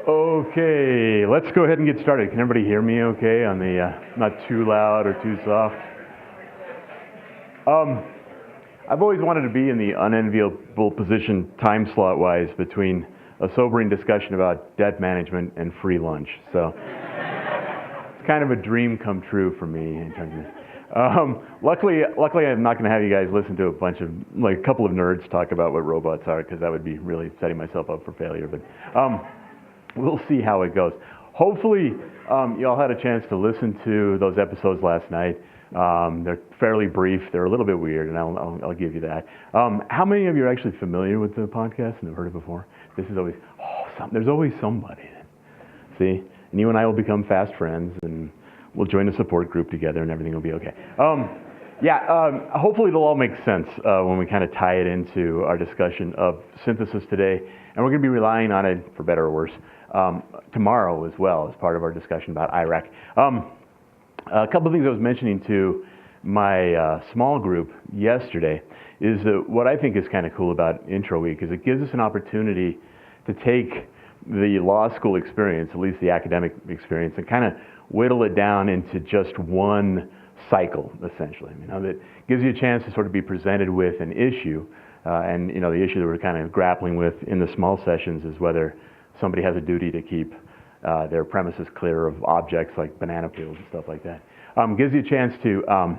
Okay, let's go ahead and get started. Can everybody hear me okay on the, not too loud or too soft? I've always wanted to be in the unenviable position time slot wise between a sobering discussion about debt management and free lunch. So it's kind of a dream come true for me in terms of luckily I'm not going to have you guys listen to a couple of nerds talk about what robots are, because that would be really setting myself up for failure. But we'll see how it goes. Hopefully, you all had a chance to listen to those episodes last night. They're fairly brief. They're a little bit weird, and I'll give you that. How many of you are actually familiar with the podcast and have heard it before? This is always, there's always somebody. See? And you and I will become fast friends, and we'll join a support group together, and everything will be okay. Hopefully it'll all make sense when we kind of tie it into our discussion of synthesis today. And we're going to be relying on it, for better or worse, tomorrow as well as part of our discussion about IRAC. A couple of things I was mentioning to my small group yesterday is that what I think is kind of cool about Intro Week is it gives us an opportunity to take the law school experience, at least the academic experience, and kind of whittle it down into just one cycle, essentially. That gives you a chance to sort of be presented with an issue, and the issue that we're kind of grappling with in the small sessions is whether somebody has a duty to keep their premises clear of objects like banana peels and stuff like that. Gives you a chance to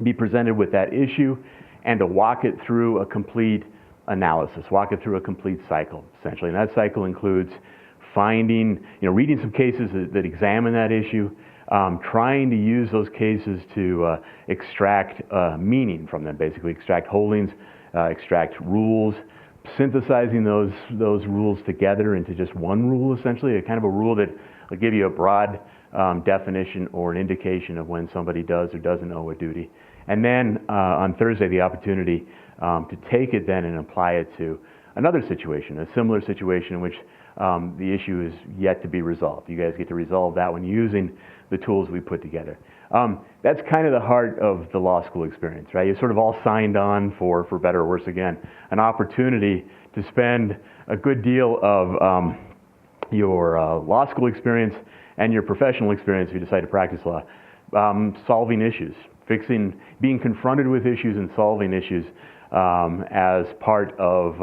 be presented with that issue and to walk it through a complete analysis, walk it through a complete cycle, essentially. And that cycle includes reading some cases that examine that issue, trying to use those cases to extract meaning from them, basically extract holdings, extract rules, synthesizing those rules together into just one rule, essentially, a kind of a rule that will give you a broad definition or an indication of when somebody does or doesn't owe a duty. And then on Thursday, the opportunity to take it then and apply it to another situation, a similar situation in which the issue is yet to be resolved. You guys get to resolve that one using the tools we put together. That's kind of the heart of the law school experience, right? You're sort of all signed on for better or worse again, an opportunity to spend a good deal of your law school experience and your professional experience if you decide to practice law, solving issues, being confronted with issues and solving issues as part of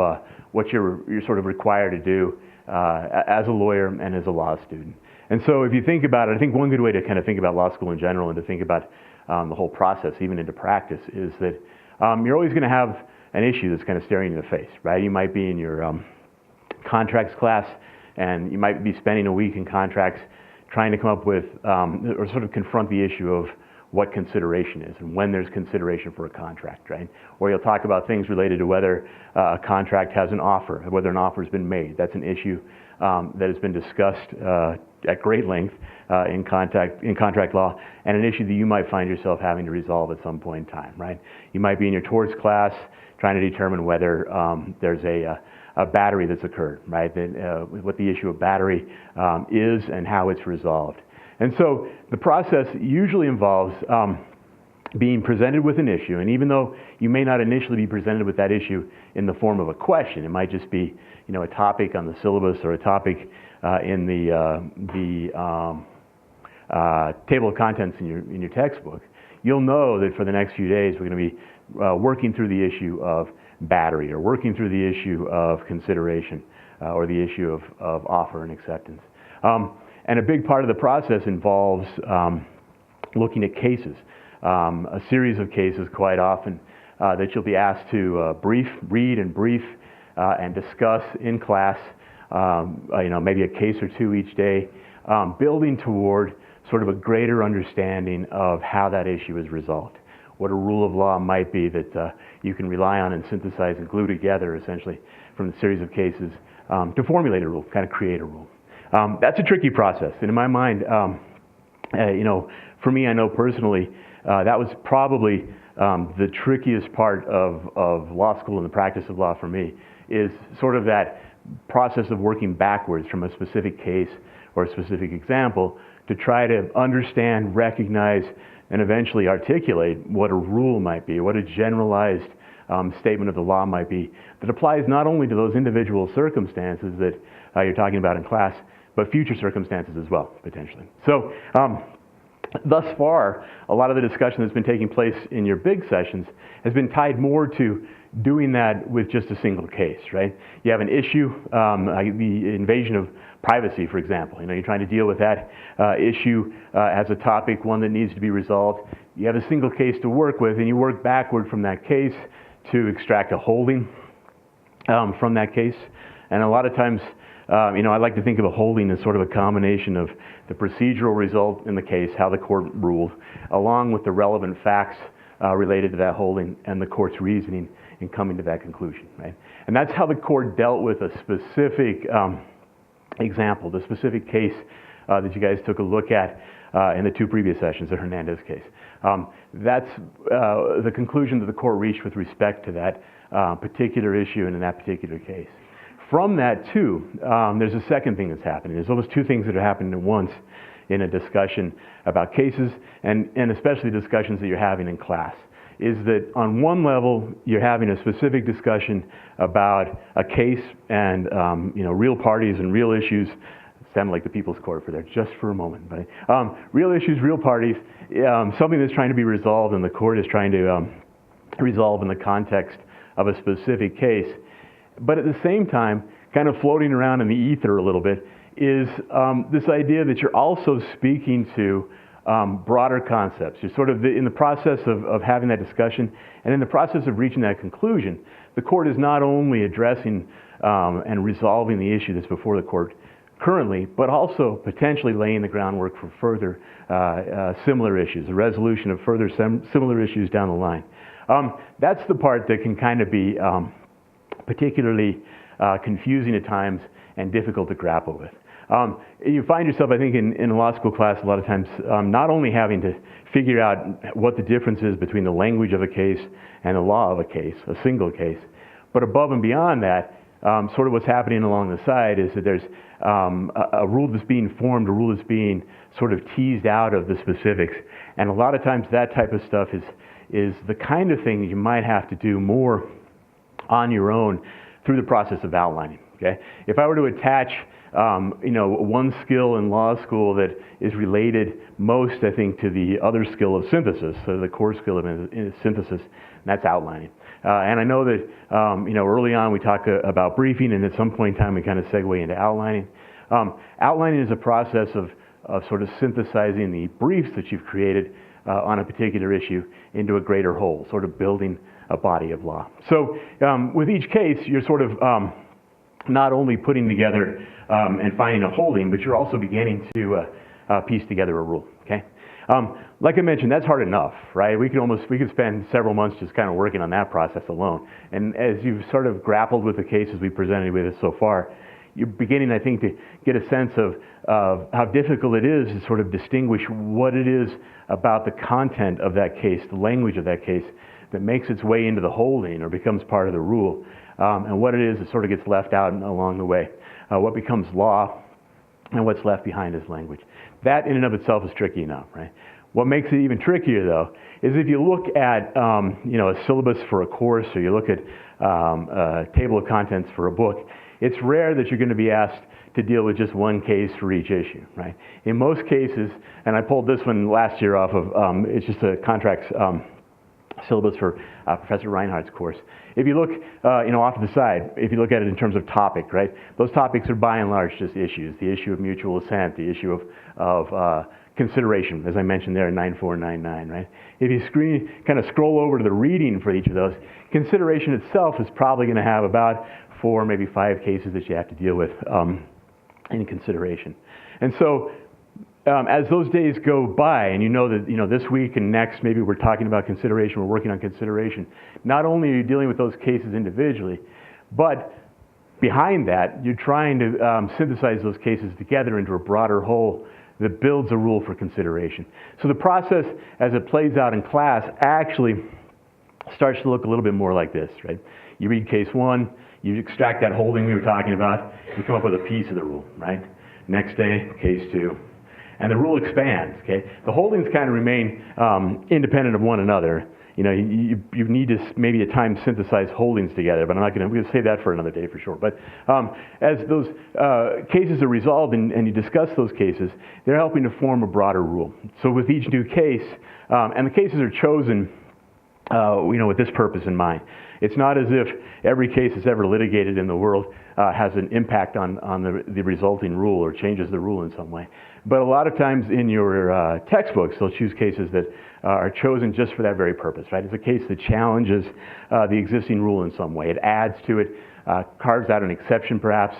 what you're sort of required to do as a lawyer and as a law student. And so if you think about it, I think one good way to kind of think about law school in general and to think about the whole process, even into practice, is that you're always going to have an issue that's kind of staring you in the face, right? You might be in your contracts class, and you might be spending a week in contracts trying to come up with or sort of confront the issue of what consideration is and when there's consideration for a contract, right? Or you'll talk about things related to whether a contract has an offer, whether an offer has been made. That's an issue that has been discussed at great length in contract law, and an issue that you might find yourself having to resolve at some point in time, right? You might be in your torts class trying to determine whether there's a battery that's occurred, right? What the issue of battery is and how it's resolved. And so the process usually involves being presented with an issue, and even though you may not initially be presented with that issue in the form of a question, it might just be a topic on the syllabus or a topic in the table of contents in your textbook, you'll know that for the next few days we're going to be working through the issue of battery or working through the issue of consideration or the issue of offer and acceptance. And a big part of the process involves looking at cases, a series of cases quite often that you'll be asked to read and brief and discuss in class, maybe a case or two each day, building toward sort of a greater understanding of how that issue is resolved, what a rule of law might be that you can rely on and synthesize and glue together essentially from the series of cases to formulate a rule, kind of create a rule. That's a tricky process, and in my mind, for me, I know personally, that was probably the trickiest part of law school and the practice of law for me, is sort of that process of working backwards from a specific case or a specific example to try to understand, recognize, and eventually articulate what a rule might be, what a generalized statement of the law might be that applies not only to those individual circumstances that you're talking about in class, but future circumstances as well, potentially. So thus far, a lot of the discussion that's been taking place in your big sessions has been tied more to doing that with just a single case, right? You have an issue, the invasion of privacy, for example. You're trying to deal with that issue as a topic, one that needs to be resolved. You have a single case to work with, and you work backward from that case to extract a holding from that case. And a lot of times, I like to think of a holding as sort of a combination of the procedural result in the case, how the court ruled, along with the relevant facts related to that holding and the court's reasoning in coming to that conclusion, right? And that's how the court dealt with a specific example, the specific case that you guys took a look at in the two previous sessions, the Hernandez case. That's the conclusion that the court reached with respect to that particular issue and in that particular case. From that, too, there's a second thing that's happening. There's almost two things that are happening at once in a discussion about cases, and especially discussions that you're having in class. Is that on one level, you're having a specific discussion about a case and real parties and real issues. Sound like the People's Court for there just for a moment, but real issues, real parties, something that's trying to be resolved, and the court is trying to resolve in the context of a specific case. But at the same time, kind of floating around in the ether a little bit, is this idea that you're also speaking to broader concepts. You're sort of in the process of having that discussion, and in the process of reaching that conclusion, the court is not only addressing and resolving the issue that's before the court currently, but also potentially laying the groundwork for further similar issues, a resolution of further similar issues down the line. That's the part that can kind of be particularly confusing at times and difficult to grapple with. You find yourself, I think, in a law school class a lot of times not only having to figure out what the difference is between the language of a case and the law of a case, a single case, but above and beyond that, sort of what's happening along the side is that there's a rule that's being formed, a rule that's being sort of teased out of the specifics. And a lot of times that type of stuff is the kind of thing you might have to do more on your own through the process of outlining. Okay? If I were to attach one skill in law school that is related most, I think, to the other skill of synthesis, so the core skill of synthesis, and that's outlining. And I know that, early on we talk about briefing, and at some point in time we kind of segue into outlining. Outlining is a process of sort of synthesizing the briefs that you've created on a particular issue into a greater whole, sort of building a body of law. So with each case, you're sort of not only putting together and finding a holding, but you're also beginning to piece together a rule. Okay, like I mentioned, that's hard enough, right? We could spend several months just kind of working on that process alone. And as you've sort of grappled with the cases we presented with us so far, you're beginning, I think, to get a sense of how difficult it is to sort of distinguish what it is about the content of that case, the language of that case, that makes its way into the holding or becomes part of the rule, and what it is that sort of gets left out along the way. What becomes law and what's left behind is language. That in and of itself is tricky enough, right? What makes it even trickier, though, is if you look at a syllabus for a course, or you look at a table of contents for a book, it's rare that you're going to be asked to deal with just one case for each issue, right? In most cases, and I pulled this one last year off of, it's just a contracts syllabus for Professor Reinhardt's course. If you look, off to the side, if you look at it in terms of topic, right? Those topics are by and large just issues. The issue of mutual assent, the issue of consideration, as I mentioned there in 9499, right? If you kind of scroll over to the reading for each of those, consideration itself is probably going to have about 4, maybe 5 cases that you have to deal with in consideration. And so as those days go by, and that this week and next maybe we're talking about consideration, we're working on consideration, not only are you dealing with those cases individually, but behind that you're trying to synthesize those cases together into a broader whole that builds a rule for consideration. So the process as it plays out in class actually starts to look a little bit more like this, right? You read case 1, you extract that holding we were talking about, you come up with a piece of the rule, right? Next day, case 2. And the rule expands, okay? The holdings kind of remain independent of one another. You need to maybe at times synthesize holdings together, but we're going to save that for another day for sure. But as those cases are resolved and you discuss those cases, they're helping to form a broader rule. So with each new case, and the cases are chosen with this purpose in mind. It's not as if every case that's ever litigated in the world has an impact on the resulting rule or changes the rule in some way. But a lot of times in your textbooks, they'll choose cases that are chosen just for that very purpose, right? It's a case that challenges the existing rule in some way. It adds to it, carves out an exception perhaps,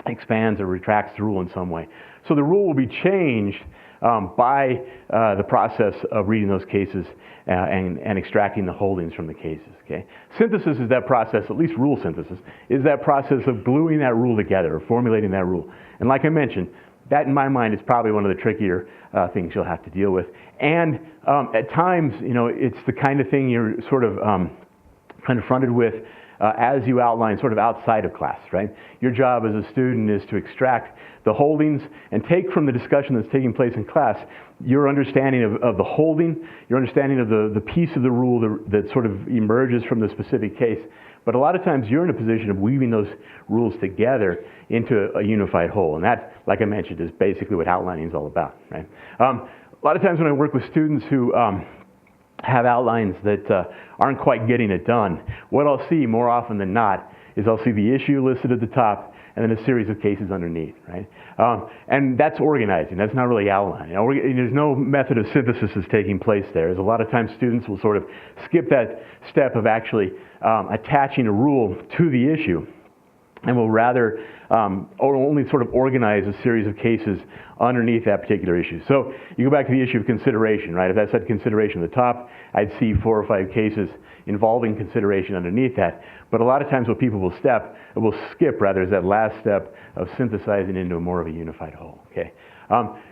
expands or retracts the rule in some way. So the rule will be changed by the process of reading those cases and extracting the holdings from the cases. Okay? Synthesis is that process, at least rule synthesis, is that process of gluing that rule together or formulating that rule. And like I mentioned, that in my mind is probably one of the trickier things you'll have to deal with. And at times, it's the kind of thing you're sort of confronted with as you outline sort of outside of class, right? Your job as a student is to extract the holdings and take from the discussion that's taking place in class your understanding of the holding, your understanding of the piece of the rule that sort of emerges from the specific case. But a lot of times you're in a position of weaving those rules together into a unified whole. And that, like I mentioned, is basically what outlining is all about, right? A lot of times when I work with students who have outlines that aren't quite getting it done, what I'll see more often than not is I'll see the issue listed at the top and then a series of cases underneath, right? And that's organizing. That's not really outlining. There's no method of synthesis that's taking place there. There's a lot of times students will sort of skip that step of actually attaching a rule to the issue and will rather only sort of organize a series of cases underneath that particular issue. So you go back to the issue of consideration, right? If that said consideration at the top, I'd see 4 or 5 cases involving consideration underneath that. But a lot of times what people will skip is that last step of synthesizing into more of a unified whole, okay?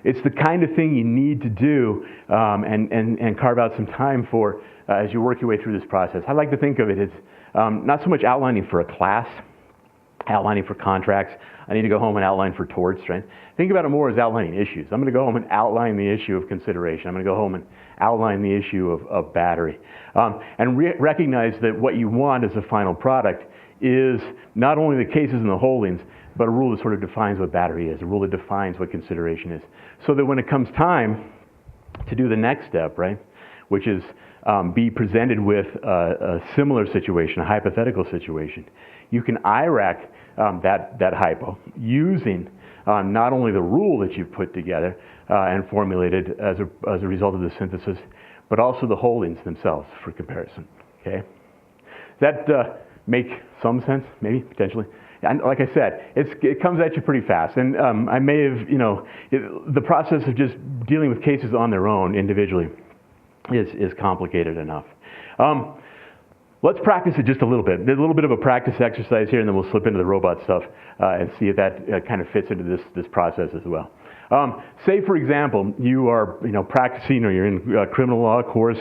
It's the kind of thing you need to do and carve out some time for as you work your way through this process. I like to think of it as not so much outlining for a class, outlining for contracts. I need to go home and outline for torts, right? Think about it more as outlining issues. I'm going to go home and outline the issue of consideration. I'm going to go home and outline the issue of battery. And recognize that what you want as a final product is not only the cases and the holdings, but a rule that sort of defines what battery is, a rule that defines what consideration is. So that when it comes time to do the next step, right, which is be presented with a similar situation, a hypothetical situation, you can IRAC that hypo using not only the rule that you've put together and formulated as a result of the synthesis, but also the holdings themselves for comparison. Okay, does that make some sense? Maybe potentially. And like I said, it comes at you pretty fast. And I may have, the process of just dealing with cases on their own individually is complicated enough. Let's practice it just a little bit. There's a little bit of a practice exercise here, and then we'll slip into the robot stuff and see if that kind of fits into this process as well. Say, for example, you are practicing, or you're in a criminal law course,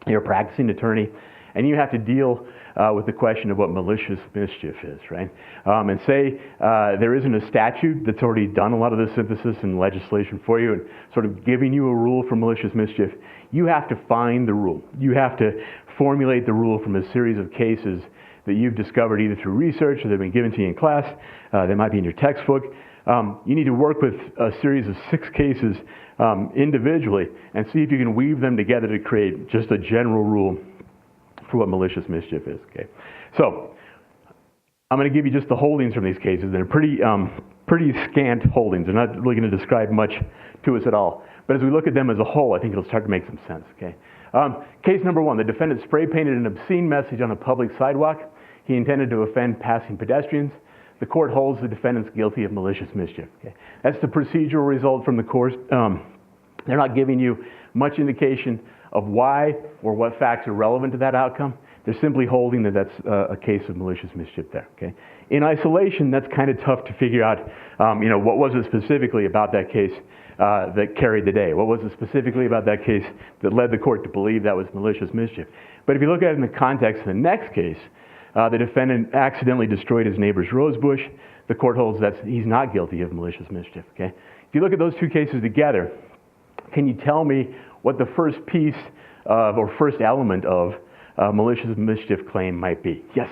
you're a practicing attorney, and you have to deal with the question of what malicious mischief is, right? And say there isn't a statute that's already done a lot of the synthesis and legislation for you and sort of giving you a rule for malicious mischief. You have to find the rule. You have to formulate the rule from a series of cases that you've discovered either through research or they've been given to you in class. They might be in your textbook. You need to work with a series of 6 cases individually and see if you can weave them together to create just a general rule for what malicious mischief is. Okay, so I'm going to give you just the holdings from these cases. They're pretty scant holdings. They're not really going to describe much to us at all. But as we look at them as a whole, I think it'll start to make some sense. Okay. Case number 1: the defendant spray painted an obscene message on a public sidewalk. He intended to offend passing pedestrians. The court holds the defendant's guilty of malicious mischief. Okay. That's the procedural result from the court. They're not giving you much indication of why or what facts are relevant to that outcome. They're simply holding that that's a case of malicious mischief there. Okay. In isolation, that's kind of tough to figure out. What was it specifically about that case that carried the day? What was it specifically about that case that led the court to believe that was malicious mischief? But if you look at it in the context of the next case, the defendant accidentally destroyed his neighbor's rose bush. The court holds that he's not guilty of malicious mischief. Okay. If you look at those 2 cases together, can you tell me what the first piece or first element of malicious mischief claim might be? Yes.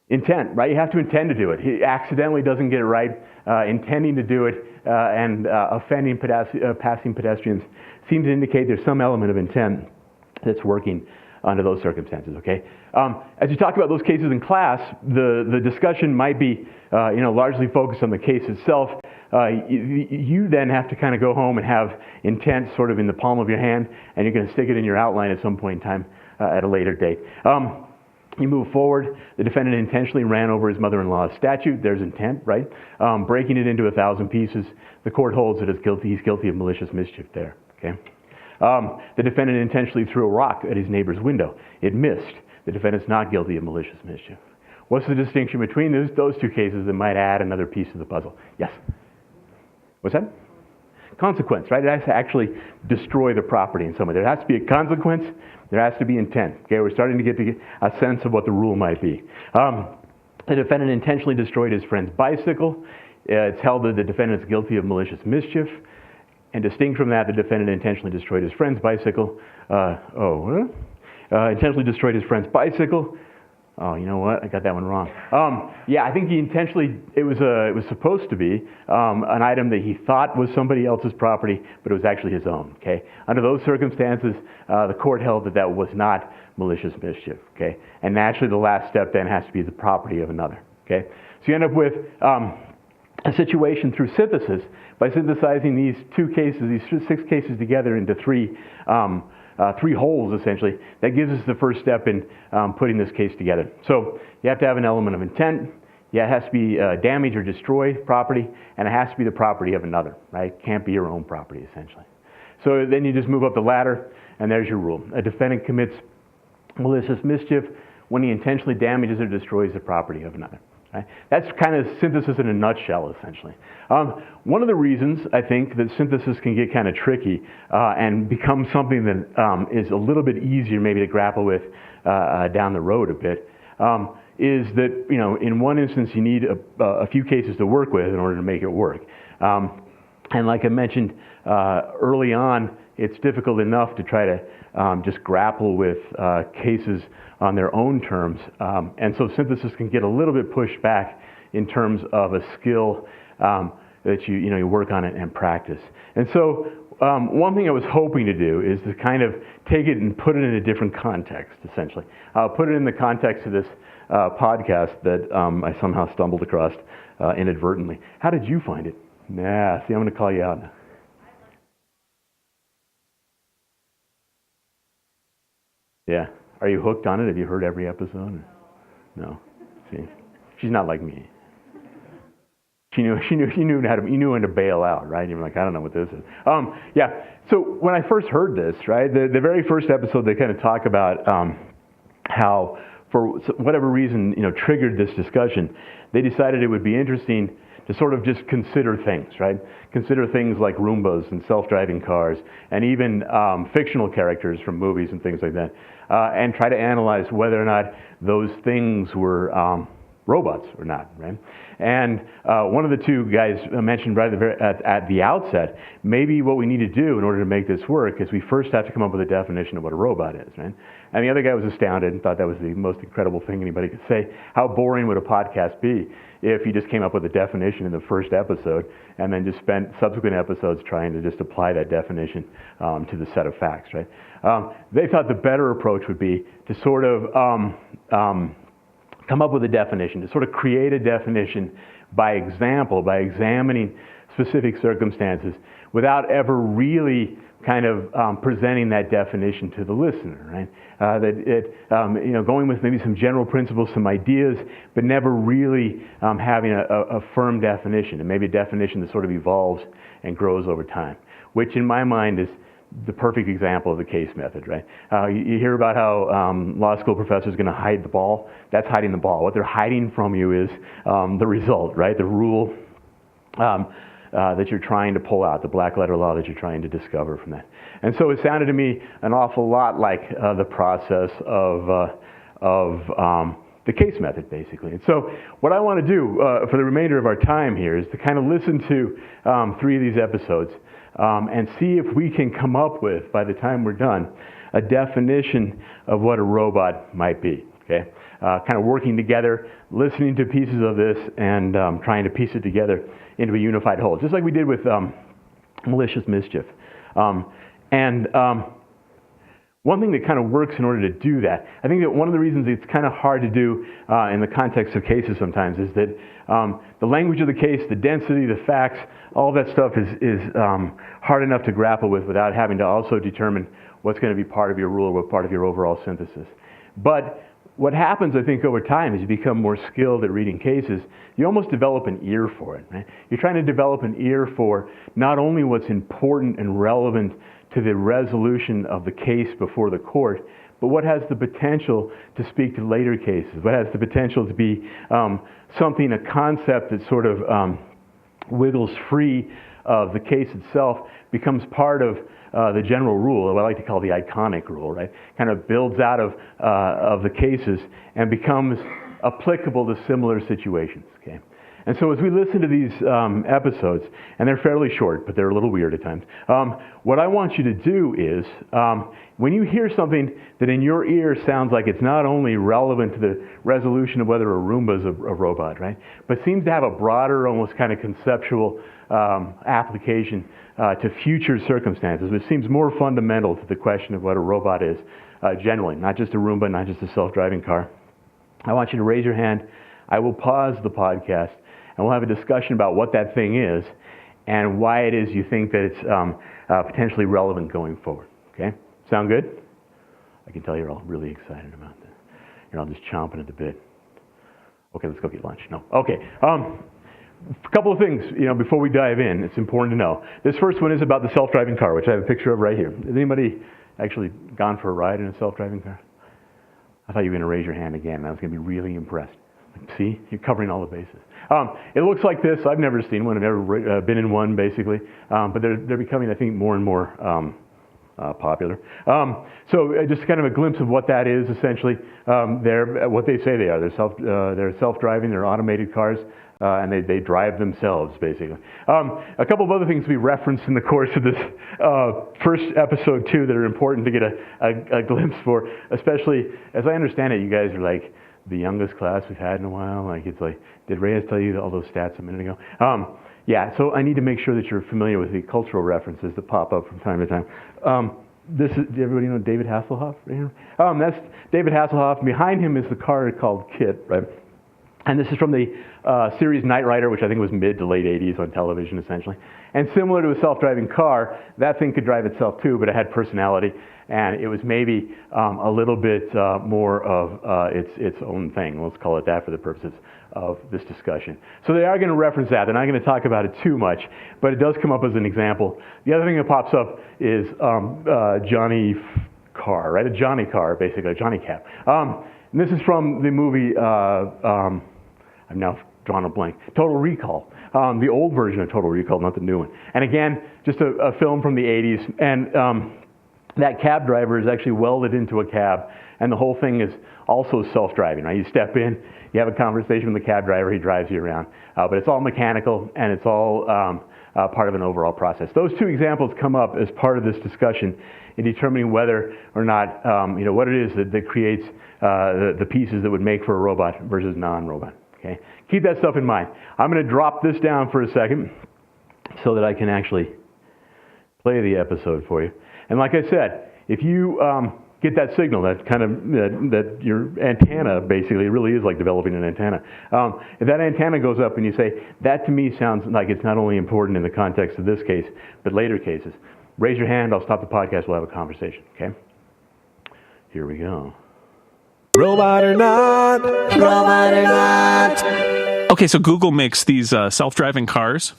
Intent, right? You have to intend to do it. He accidentally doesn't get it right, intending to do it and offending passing pedestrians seems to indicate there's some element of intent that's working under those circumstances, okay? As you talk about those cases in class, the discussion might be largely focused on the case itself. You then have to kind of go home and have intent sort of in the palm of your hand, and you're going to stick it in your outline at some point in time at a later date. You move forward, the defendant intentionally ran over his mother-in-law's statue. There's intent, right? Breaking it into 1,000 pieces. The court holds that he's guilty of malicious mischief there, okay? The defendant intentionally threw a rock at his neighbor's window. It missed. The defendant's not guilty of malicious mischief. What's the distinction between those two cases that might add another piece to the puzzle? Yes? What's that? Consequence, right? It has to actually destroy the property in some way. There has to be a consequence. There has to be intent. Okay, we're starting to get a sense of what the rule might be. The defendant intentionally destroyed his friend's bicycle. It's held that the defendant is guilty of malicious mischief. And distinct from that, the defendant intentionally destroyed his friend's bicycle. Intentionally destroyed his friend's bicycle. Oh, you know what? I got that one wrong. Yeah, I think he intentionally, it was supposed to be an item that he thought was somebody else's property, but it was actually his own, okay? Under those circumstances, the court held that was not malicious mischief, okay? And naturally, the last step then has to be the property of another, okay? So you end up with a situation through synthesis by synthesizing these two cases, these 6 cases together into three holes, essentially. That gives us the first step in putting this case together. So you have to have an element of intent. Yeah, it has to be damage or destroy property, and it has to be the property of another, right? It can't be your own property, essentially. So then you just move up the ladder, and there's your rule. A defendant commits malicious mischief when he intentionally damages or destroys the property of another. Right? That's kind of synthesis in a nutshell, essentially. One of the reasons I think that synthesis can get kind of tricky and become something that is a little bit easier maybe to grapple with down the road a bit is that, in one instance you need a few cases to work with in order to make it work. And like I mentioned early on, it's difficult enough to try to just grapple with cases on their own terms. And so synthesis can get a little bit pushed back in terms of a skill that you work on it and practice. And so one thing I was hoping to do is to kind of take it and put it in a different context, essentially. Put it in the context of this podcast that I somehow stumbled across inadvertently. How did you find it? Nah, see, I'm going to call you out now. Yeah. Are you hooked on it? Have you heard every episode? No. See, she's not like me. You knew when to bail out, right? You're like, I don't know what this is. Yeah. So when I first heard this, right, the very first episode, they kind of talk about how, for whatever reason, triggered this discussion. They decided it would be interesting to sort of just consider things, right? Consider things like Roombas and self-driving cars, and even fictional characters from movies and things like that, and try to analyze whether or not those things were robots or not, right? And one of the two guys mentioned right at the outset, maybe what we need to do in order to make this work is we first have to come up with a definition of what a robot is, right? And the other guy was astounded and thought that was the most incredible thing anybody could say. How boring would a podcast be if you just came up with a definition in the first episode and then just spent subsequent episodes trying to just apply that definition to the set of facts, right? They thought the better approach would be to sort of come up with a definition, to sort of create a definition by example, by examining specific circumstances without ever really kind of presenting that definition to the listener, right? Going with maybe some general principles, some ideas, but never really having a firm definition, and maybe a definition that sort of evolves and grows over time, which in my mind is the perfect example of the case method, right? You hear about how law school professors are going to hide the ball. That's hiding the ball. What they're hiding from you is the result, right? The rule that you're trying to pull out, the black letter law that you're trying to discover from that. And so it sounded to me an awful lot like the process of the case method, basically. And so what I want to do for the remainder of our time here is to kind of listen to 3 of these episodes and see if we can come up with, by the time we're done, a definition of what a robot might be. Okay, kind of working together, listening to pieces of this, and trying to piece it together into a unified whole, just like we did with malicious mischief. One thing that kind of works in order to do that, I think that one of the reasons it's kind of hard to do in the context of cases sometimes is that the language of the case, the density, the facts, all that stuff is hard enough to grapple with without having to also determine what's going to be part of your rule or what part of your overall synthesis. But what happens, I think, over time as you become more skilled at reading cases, you almost develop an ear for it. Right? You're trying to develop an ear for not only what's important and relevant to the resolution of the case before the court, but what has the potential to speak to later cases, what has the potential to be something, a concept that sort of wiggles free of the case itself, becomes part of the general rule, what I like to call the iconic rule, right? Kind of builds out of the cases and becomes applicable to similar situations, okay? And so as we listen to these episodes, and they're fairly short, but they're a little weird at times, what I want you to do is, when you hear something that in your ear sounds like it's not only relevant to the resolution of whether a Roomba is a robot, right, but seems to have a broader, almost kind of conceptual application to future circumstances, which seems more fundamental to the question of what a robot is generally, not just a Roomba, not just a self-driving car, I want you to raise your hand. I will pause the podcast, and we'll have a discussion about what that thing is and why it is you think that it's potentially relevant going forward. Okay? Sound good? I can tell you're all really excited about this. You're all just chomping at the bit. Okay, let's go get lunch. No. Okay. A couple of things, before we dive in, it's important to know. This first one is about the self-driving car, which I have a picture of right here. Has anybody actually gone for a ride in a self-driving car? I thought you were going to raise your hand again. I was going to be really impressed. See, you're covering all the bases. It looks like this. I've never seen one. I've never been in one, basically. But they're becoming, I think, more and more popular. So just kind of a glimpse of what that is, essentially. They're what they say they are. They're self-driving. They're automated cars. And they drive themselves, basically. A couple of other things we referenced in the course of this first episode, too, that are important to get a glimpse for, especially, as I understand it, you guys are like the youngest class we've had in a while. Did Reyes tell you all those stats a minute ago? Yeah, so I need to make sure that you're familiar with the cultural references that pop up from time to time. Does everybody know David Hasselhoff? Right here? That's David Hasselhoff. Behind him is the car called KITT, right? And this is from the series Knight Rider, which I think was mid to late 80s on television, essentially. And similar to a self-driving car, that thing could drive itself too, but it had personality, and it was maybe a little bit more of its own thing. Let's call it that for the purposes of this discussion. So they are going to reference that. They're not going to talk about it too much, but it does come up as an example. The other thing that pops up is Johnny Car, right? A Johnny Car, basically, a Johnny Cab. And this is from the movie, I've now drawn a blank, Total Recall. The old version of Total Recall, not the new one. And again, just a film from the 80s. And that cab driver is actually welded into a cab. And the whole thing is also self-driving, right? You step in, you have a conversation with the cab driver, he drives you around. But it's all mechanical, and it's all part of an overall process. Those two examples come up as part of this discussion in determining whether or not, what it is that creates the pieces that would make for a robot versus non-robot. Okay? Keep that stuff in mind. I'm going to drop this down for a second so that I can actually play the episode for you. And like I said, if you get that signal, that kind of that your antenna basically really is like developing an antenna. If that antenna goes up and you say, that to me sounds like it's not only important in the context of this case, but later cases, raise your hand, I'll stop the podcast, we'll have a conversation, okay? Here we go. Robot or not, robot or not. Okay, so Google makes these self-driving cars,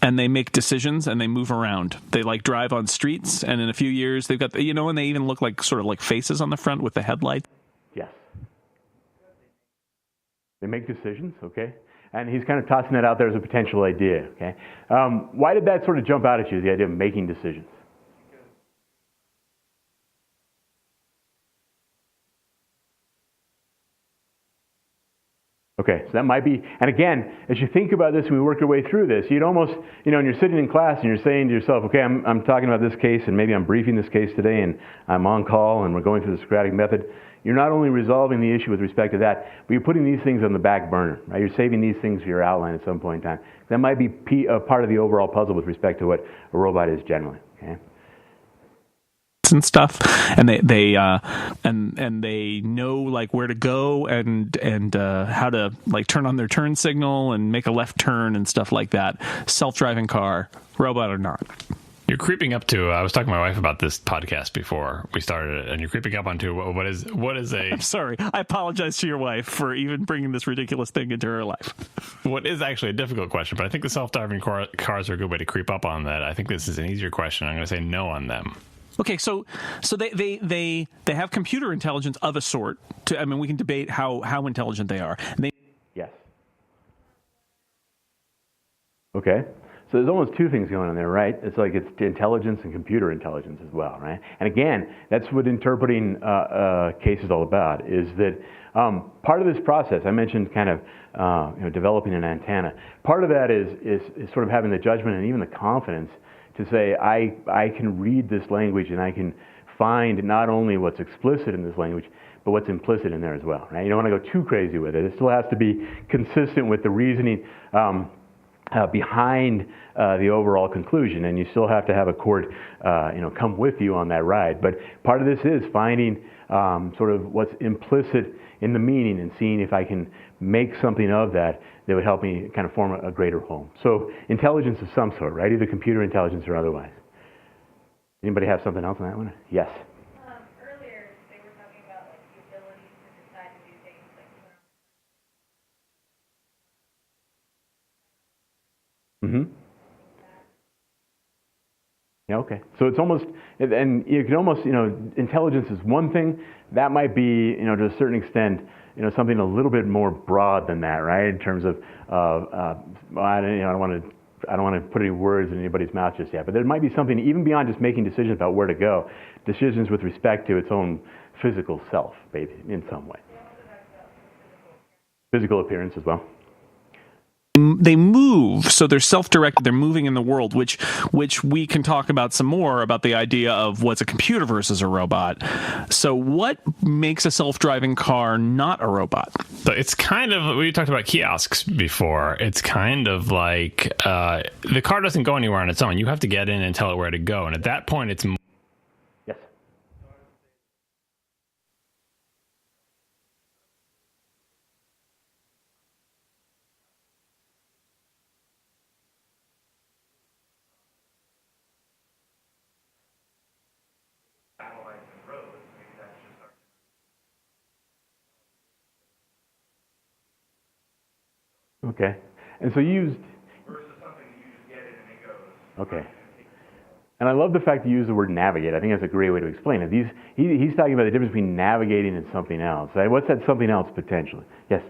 and they make decisions, and they move around. They drive on streets, and in a few years, they've got, and they even look like sort of like faces on the front with the headlights. Yes. They make decisions, okay? And he's kind of tossing that out there as a potential idea, okay? Why did that sort of jump out at you, the idea of making decisions? Okay. Okay, so that might be, and again, as you think about this and we work your way through this, you'd almost, and you're sitting in class and you're saying to yourself, okay, I'm talking about this case and maybe I'm briefing this case today and I'm on call and we're going through the Socratic method. You're not only resolving the issue with respect to that, but you're putting these things on the back burner, right? You're saving these things for your outline at some point in time. That might be part of the overall puzzle with respect to what a robot is generally, okay? And stuff, and they know like where to go and how to like turn on their turn signal and make a left turn and stuff like that. Self-driving car, robot or not. You're creeping up to. I was talking to my wife about this podcast before we started it, and you're creeping up onto what is a. I'm sorry. I apologize to your wife for even bringing this ridiculous thing into her life. What is actually a difficult question, but I think the self-driving cars are a good way to creep up on that. I think this is an easier question. I'm going to say no on them. Okay, so they have computer intelligence of a sort. I mean, we can debate how intelligent they are. Yes. Okay. So there's almost two things going on there, right? It's like it's intelligence and computer intelligence as well, right? And again, that's what interpreting case is all about, is that part of this process, I mentioned kind of developing an antenna. Part of that is sort of having the judgment and even the confidence to say, I can read this language and I can find not only what's explicit in this language, but what's implicit in there as well, right? You don't want to go too crazy with it. It still has to be consistent with the reasoning behind the overall conclusion, and you still have to have a court, come with you on that ride. But part of this is finding sort of what's implicit in the meaning and seeing if I can make something of that that would help me kind of form a greater whole. So intelligence of some sort, right? Either computer intelligence or otherwise. Anybody have something else on that one? Yes. Earlier, they were talking about like the ability to decide to do things like. Mm-hmm. Yeah, okay. So it's almost, and you can almost, intelligence is one thing. That might be, to a certain extent, something a little bit more broad than that, right? In terms of, I don't want to put any words in anybody's mouth just yet, but there might be something even beyond just making decisions about where to go, decisions with respect to its own physical self, maybe, in some way. Physical appearance as well. They move, so they're self-directed. They're moving in the world, which we can talk about some more about the idea of what's a computer versus a robot. So what makes a self-driving car not a robot? So it's kind of, we talked about kiosks before. It's kind of like the car doesn't go anywhere on its own. You have to get in and tell it where to go. And at that point, it's... Yes. Okay. And so you used... Versus something you just get in and it goes. Okay. And I love the fact you use the word navigate. I think that's a great way to explain it. He's talking about the difference between navigating and something else. Right? What's that something else potentially? Yes?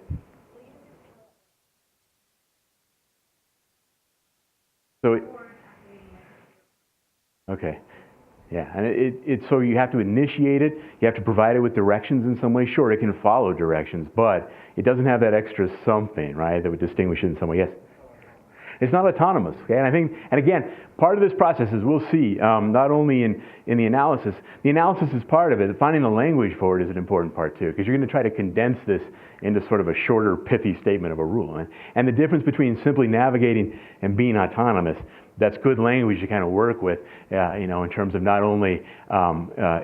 So okay. Yeah, and it's so you have to initiate it, you have to provide it with directions in some way. Sure, it can follow directions, but it doesn't have that extra something, right, that would distinguish it in some way. Yes? It's not autonomous, okay? And I think, and again, part of this process is we'll see, not only in the analysis is part of it, finding the language for it is an important part too, because you're going to try to condense this into sort of a shorter, pithy statement of a rule. And the difference between simply navigating and being autonomous, that's good language to kind of work with, in terms of not only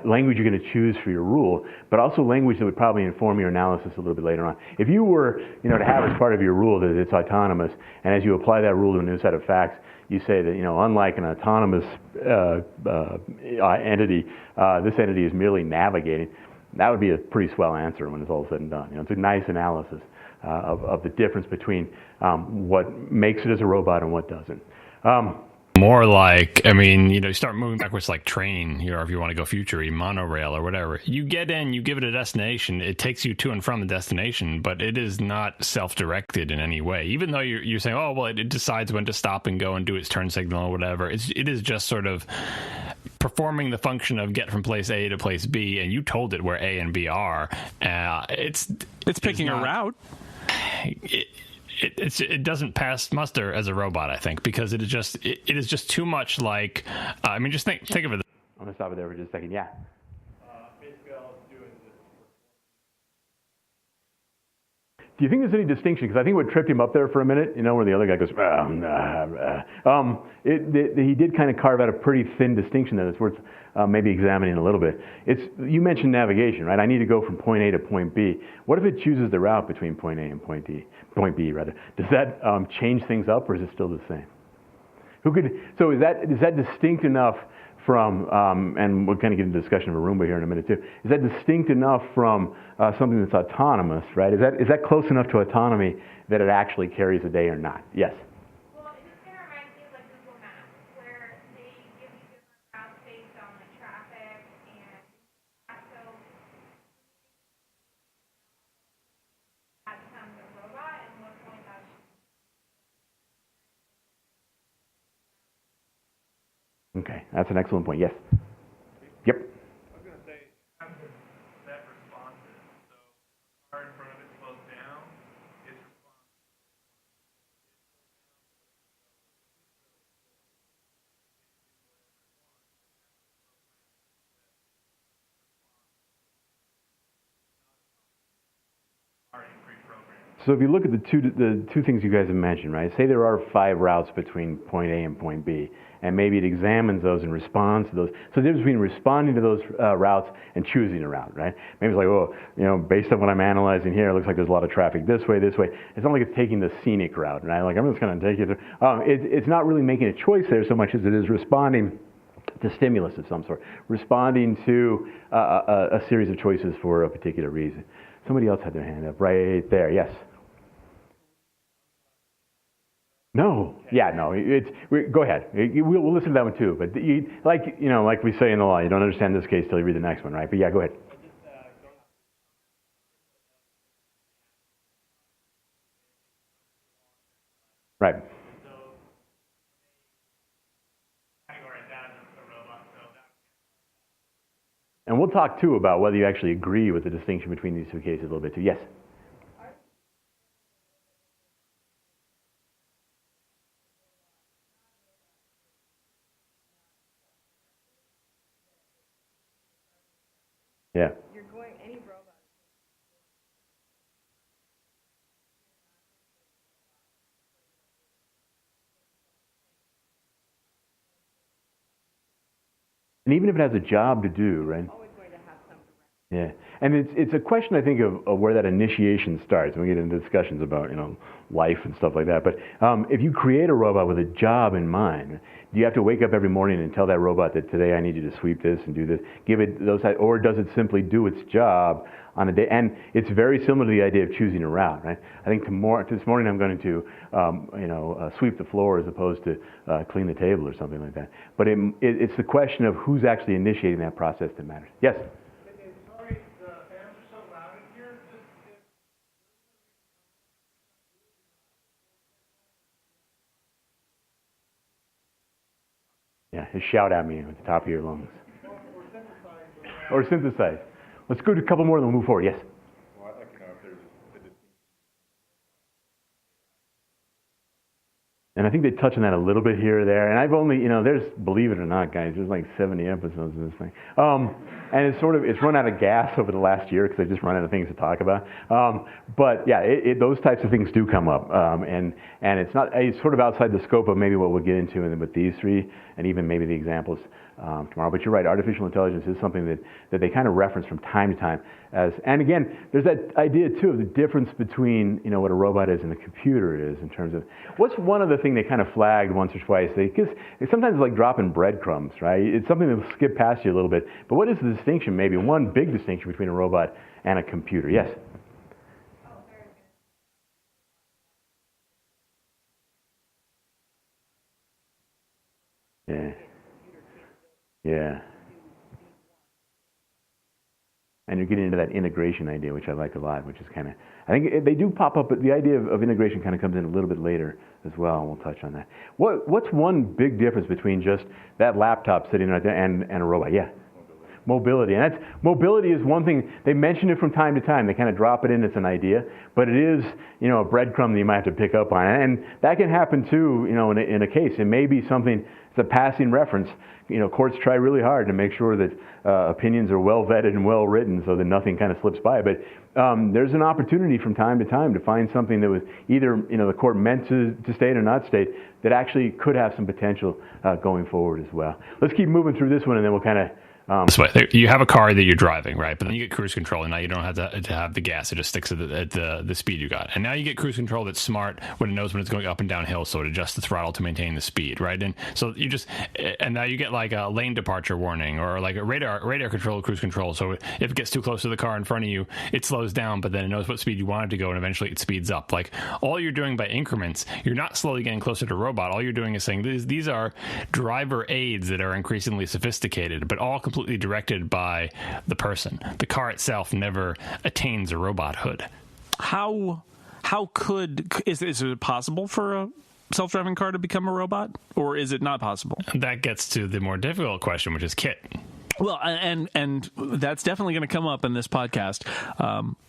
language you're going to choose for your rule, but also language that would probably inform your analysis a little bit later on. If you were, to have as part of your rule that it's autonomous, and as you apply that rule to a new set of facts, you say that, unlike an autonomous entity, this entity is merely navigating. That would be a pretty swell answer when it's all said and done. It's a nice analysis of the difference between what makes it as a robot and what doesn't. More like, you start moving backwards like train, if you want to go future, monorail or whatever. You get in, you give it a destination, it takes you to and from the destination, but it is not self-directed in any way. Even though you're saying, oh, well, it decides when to stop and go and do its turn signal or whatever. It is just sort of performing the function of get from place A to place B, and you told it where A and B are. It's picking a route. it doesn't pass muster as a robot, I think, because it is just too much like. I mean, just think of it. I'm gonna stop it there for just a second. Yeah. Do you think there's any distinction? Because I think what tripped him up there for a minute, where the other guy goes, he did kind of carve out a pretty thin distinction that it's worth maybe examining a little bit. You mentioned navigation, right? I need to go from point A to point B. What if it chooses the route between point A and point B rather? Does that change things up, or is it still the same? So is that distinct enough from, and we'll kind of get into discussion of a Roomba here in a minute too, is that distinct enough from something that's autonomous, right? Is that close enough to autonomy that it actually carries a day or not? Yes? Well, it just kind of reminds me of like Google Maps, where they give you different routes based on the traffic and so that becomes a robot and what point that should. Okay, that's an excellent point. Yes. Yep. I was going to say, it has to set responses. So the car in front of it slows down, its response. So if you look at the two things you guys have mentioned, right? Say there are 5 routes between point A and point B, and maybe it examines those and responds to those. So the difference between responding to those routes and choosing a route, right? Maybe it's like, based on what I'm analyzing here, it looks like there's a lot of traffic this way, this way. It's not like it's taking the scenic route, right? Like, I'm just going to take you through. It's not really making a choice there so much as it is responding to stimulus of some sort, responding to a series of choices for a particular reason. Somebody else had their hand up right there. Yes. No. Yeah. No. Go ahead. We'll listen to that one too. But like we say in the law, you don't understand this case till you read the next one, right? But yeah, go ahead. Right. And we'll talk too about whether you actually agree with the distinction between these two cases a little bit too. Yes. Yeah. You're going any robot. And even if it has a job to do, right? Always going to have some. Yeah, and it's a question, I think, of where that initiation starts. And we get into discussions about life and stuff like that. But if you create a robot with a job in mind, do you have to wake up every morning and tell that robot that today I need you to sweep this and do this, give it those, or does it simply do its job on a day? And it's very similar to the idea of choosing a route, right? I think this morning I'm going to sweep the floor as opposed to clean the table or something like that. But it's the question of who's actually initiating that process that matters. Yes. Sorry, the fans are so loud in here. Yeah, just shout at me at the top of your lungs. Or synthesize. Let's go to a couple more and then we'll move forward. Yes? Well, I'd like to know if there's And I think they touch on that a little bit here or there. And I've only, there's, believe it or not, guys, there's like 70 episodes of this thing. And it's run out of gas over the last year because they've just run out of things to talk about. But yeah, those types of things do come up. And it's sort of outside the scope of maybe what we'll get into with these three and even maybe the examples tomorrow. But you're right, artificial intelligence is something that they kind of reference from time to time. And again, there's that idea too of the difference between what a robot is and a computer is in terms of what's one other thing they kind of flagged once or twice. Because it's sometimes like dropping breadcrumbs, right? It's something that will skip past you a little bit. But what is the distinction? Maybe one big distinction between a robot and a computer. Yes. Yeah. Yeah. And you're getting into that integration idea, which I like a lot, which is kind of, I think they do pop up, but the idea of integration kind of comes in a little bit later as well, and we'll touch on that. What's one big difference between just that laptop sitting right there and a robot? Yeah. mobility. And mobility is one thing, they mention it from time to time. They kind of drop it in as an idea, but it is, a breadcrumb that you might have to pick up on. And that can happen too, in a case. It may be something, it's a passing reference. Courts try really hard to make sure that opinions are well vetted and well written so that nothing kind of slips by. But there's an opportunity from time to time to find something that was either, the court meant to state or not state that actually could have some potential going forward as well. Let's keep moving through this one, and then we'll kind of this way, you have a car that you're driving, right? But then you get cruise control, and now you don't have to have the gas; it just sticks at the speed you got. And now you get cruise control that's smart when it knows when it's going up and down hills, so it adjusts the throttle to maintain the speed, right? And so and now you get like a lane departure warning or like a radar control cruise control. So if it gets too close to the car in front of you, it slows down, but then it knows what speed you want it to go, and eventually it speeds up. Like all you're doing by increments, you're not slowly getting closer to robot. All you're doing is saying these are driver aids that are increasingly sophisticated, but all completely directed by the person. The car itself never attains a robothood. How is it possible for a self-driving car to become a robot, or is it not possible? That gets to the more difficult question, which is kit. Well, and that's definitely going to come up in this podcast.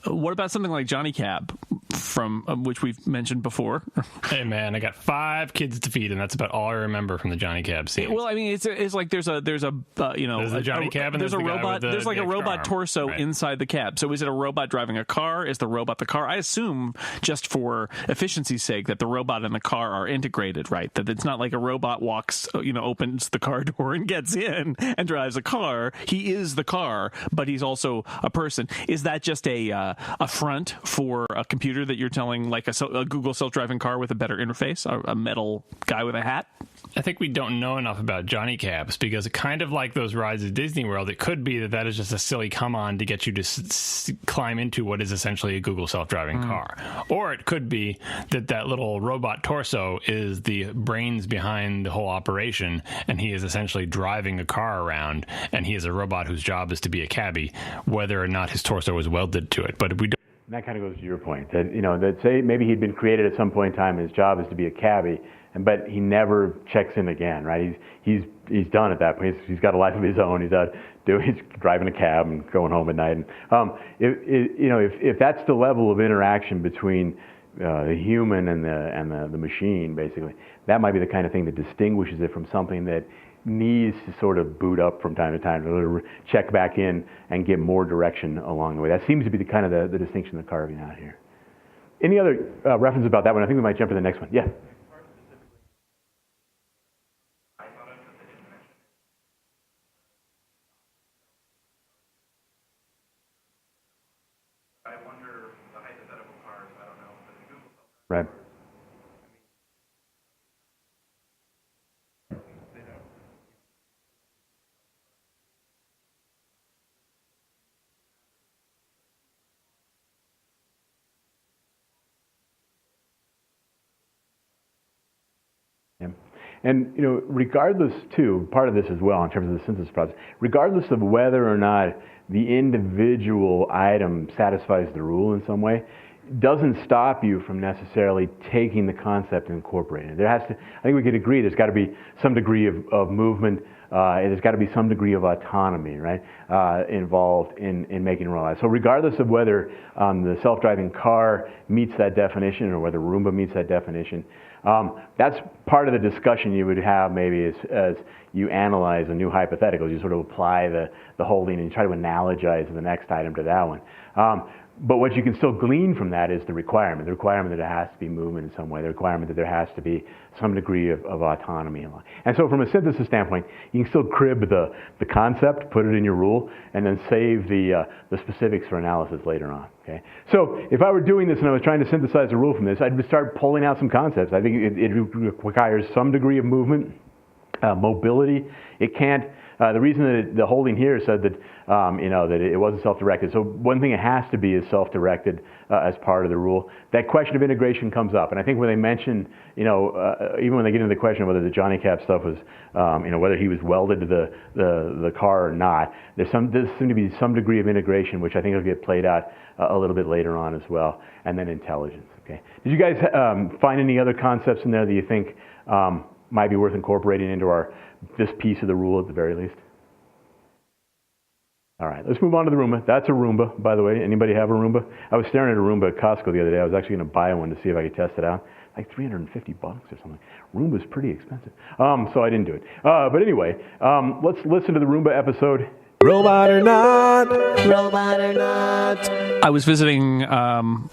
What about something like Johnny Cab, from which we've mentioned before? Hey man, I got 5 kids to feed, and that's about all I remember from the Johnny Cab scene. Well, I mean, it's like there's a there's the Johnny Cab, and there's a robot. There's like a robot arm. torso Right. inside the cab. So is it a robot driving a car? Is the robot the car? I assume, just for efficiency's sake, that the robot and the car are integrated, right? That it's not like a robot walks, opens the car door and gets in and drives a car. He is the car, but he's also a person. Is that just a front for a computer that you're telling, like a Google self-driving car with a better interface, a metal guy with a hat? I think we don't know enough about Johnny Cabs, because kind of like those rides at Disney World, it could be that is just a silly come-on to get you to climb into what is essentially a Google self-driving car. Or it could be that little robot torso is the brains behind the whole operation, and he is essentially driving a car around, and he is a robot whose job is to be a cabbie, whether or not his torso is welded to it. But we don't. And that kind of goes to your point that that say maybe he'd been created at some point in time, and his job is to be a cabbie, but he never checks in again, right? He's done at that point. He's got a life of his own. He's driving a cab and going home at night. And if that's the level of interaction between the human and the machine, basically, that might be the kind of thing that distinguishes it from something that needs to sort of boot up from time to time to check back in and get more direction along the way. That seems to be the kind of the distinction they're carving out here. Any other reference about that one? I think we might jump to the next one. Yeah. I wonder the hypothetical cars, I don't know, but the Google Right. And regardless too, part of this as well in terms of the synthesis process, regardless of whether or not the individual item satisfies the rule in some way, doesn't stop you from necessarily taking the concept and incorporating it. There has to, I think we could agree, there's got to be some degree of movement. There's got to be some degree of autonomy, right, involved in making a rollout. So regardless of whether the self-driving car meets that definition or whether Roomba meets that definition, that's part of the discussion you would have maybe as you analyze a new hypothetical. You sort of apply the holding and you try to analogize the next item to that one. But what you can still glean from that is the requirement that there has to be movement in some way, the requirement that there has to be some degree of autonomy. And so from a synthesis standpoint, you can still crib the concept, put it in your rule, and then save the specifics for analysis later on. Okay? So if I were doing this and I was trying to synthesize a rule from this, I'd start pulling out some concepts. I think it requires some degree of movement, mobility. It can't. The reason that the holding here said that that it wasn't self-directed. So one thing it has to be is self-directed as part of the rule. That question of integration comes up, and I think when they mention, even when they get into the question of whether the Johnny Cab stuff was, whether he was welded to the car or not, there seems to be some degree of integration, which I think will get played out a little bit later on as well, and then intelligence. Okay. Did you guys find any other concepts in there that you think might be worth incorporating into this piece of the rule at the very least? All right, let's move on to the Roomba. That's a Roomba, by the way. Anybody have a Roomba? I was staring at a Roomba at Costco the other day. I was actually going to buy one to see if I could test it out. Like $350 or something. Roomba's pretty expensive. So I didn't do it. But anyway, let's listen to the Roomba episode. Robot or not, robot or not. I was visiting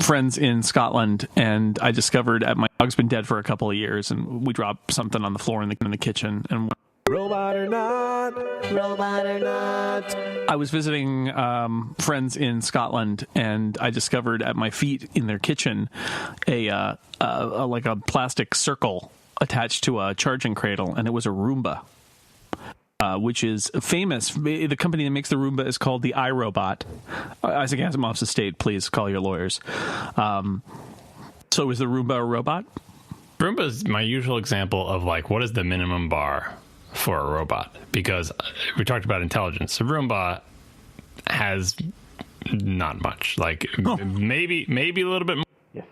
friends in Scotland, and I discovered my dog's been dead for a couple of years, and we dropped something on the floor in the kitchen. And Robot or not, robot or not. I was visiting friends in Scotland, and I discovered at my feet in their kitchen a like a plastic circle attached to a charging cradle, and it was a Roomba. Which is famous. The company that makes the Roomba is called the iRobot. Isaac Asimov's estate, please call your lawyers. So is the Roomba a robot? Roomba is my usual example of like, what is the minimum bar for a robot? Because we talked about intelligence. A Roomba has not much. Like maybe a little bit more. Yes.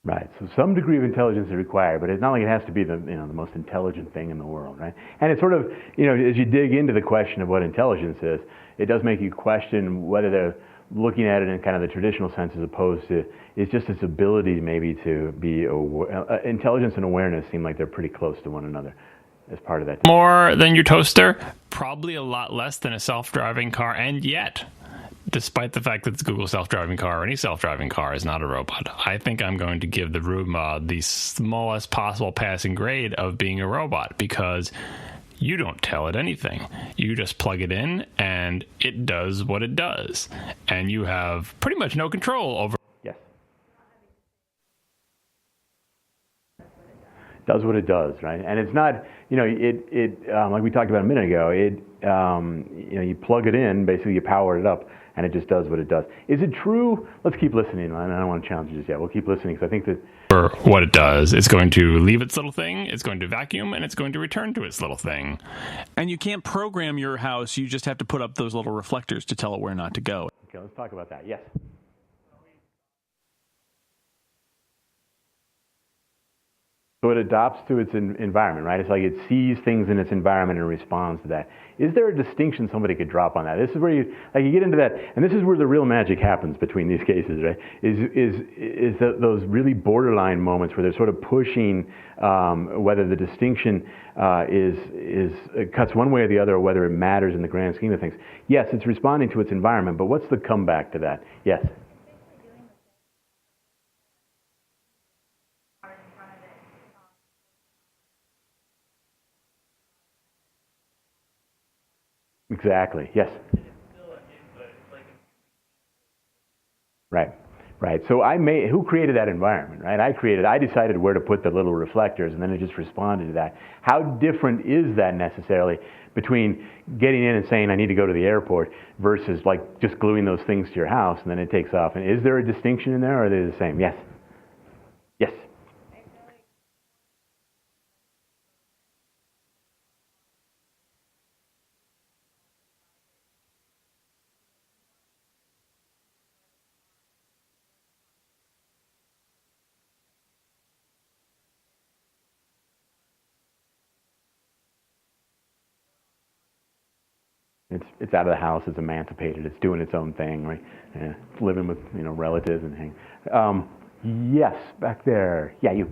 Right. So some degree of intelligence is required, but it's not like it has to be the most intelligent thing in the world, right? And it's sort of, as you dig into the question of what intelligence is, it does make you question whether they're looking at it in kind of the traditional sense as opposed to it's just its ability maybe to be aware. Intelligence and awareness seem like they're pretty close to one another as part of that. More than your toaster, probably a lot less than a self-driving car, and yet, despite the fact that it's Google self-driving car or any self-driving car is not a robot, I think I'm going to give the Roomba the smallest possible passing grade of being a robot, because you don't tell it anything. You just plug it in and it does what it does. And you have pretty much no control over. Yes. Does what it does, right? And it's not, like we talked about a minute ago, you plug it in, basically you power it up, and it just does what it does. Is it true? Let's keep listening. I don't want to challenge you just yet. We'll keep listening because I think that for what it does, it's going to leave its little thing, it's going to vacuum, and it's going to return to its little thing. And you can't program your house. You just have to put up those little reflectors to tell it where not to go. Okay, let's talk about that. Yes. So it adapts to its environment, right? It's like it sees things in its environment and responds to that. Is there a distinction somebody could drop on that? This is where you get into that, and this is where the real magic happens between these cases, right? Is those really borderline moments where they're sort of pushing whether the distinction cuts one way or the other, or whether it matters in the grand scheme of things. Yes, it's responding to its environment, but what's the comeback to that? Yes. Exactly. Yes. Right. Right. So who created that environment, right? I decided where to put the little reflectors, and then it just responded to that. How different is that necessarily between getting in and saying I need to go to the airport versus like just gluing those things to your house and then it takes off? And is there a distinction in there, or are they the same? Yes. Yes. It's out of the house. It's emancipated. It's doing its own thing, right? Yeah, it's living with relatives and hang. Yes, back there. Yeah, you.